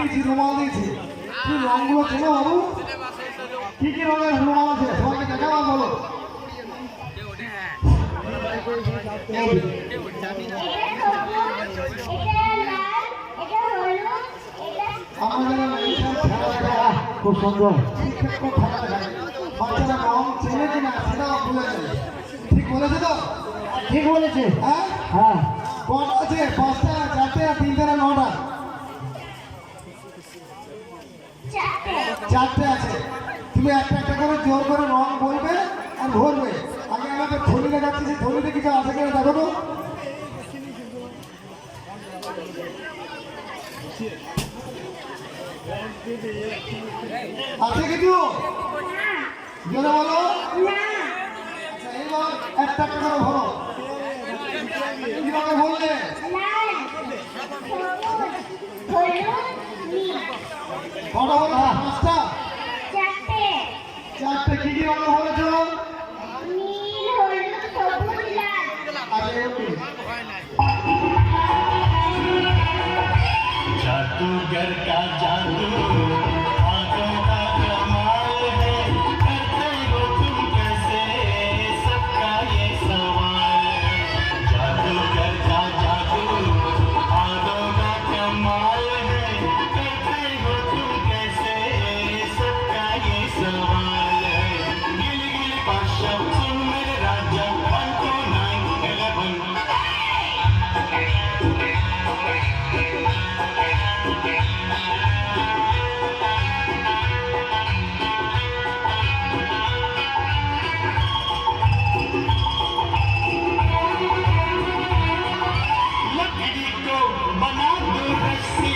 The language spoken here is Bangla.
দিয়েছি, রুমাল দিয়েছি। তুই রঙগুলো চেনো বাবু? কি কি রঙের রুমাল আছে সবাইকে দেখাও বলো। খুব সুন্দর, বাচ্চারা রং চেনে কিনা সেটাও ভুলে যায়। ঠিক বলেছে তো? ঠিক বলেছে। হ্যাঁ হ্যাঁ। কটা আছে? 5টা, 4টে, 3টে না 9টা? 4টে আছে। তুমি একটা একটা করে জোর করে রং বলবে আর ভরবে। আগে আমাকে থলি দেখাচ্ছি, যে থলিতে কিছু আছে কিনা দেখো তো। আছে কিছু? জোরে বলো। আচ্ছা এইবার একটা একটা করে ভরো। কিভাবে বললে? কটা বলো? 5টা? 4টে। কি কি রঙ বলেছ? जादूगर का जादू आंखों का कमाल है, करते हो तुम कैसे सबका ये सवाल है। जादूगर का जादू आंखों का कमाल है, करते हो तुम कैसे सबका ये सवाल है। गिली गिली बादशाह सुन मेरे राजा 1 2 9 11 लकड़ी को बना दो रस्सी।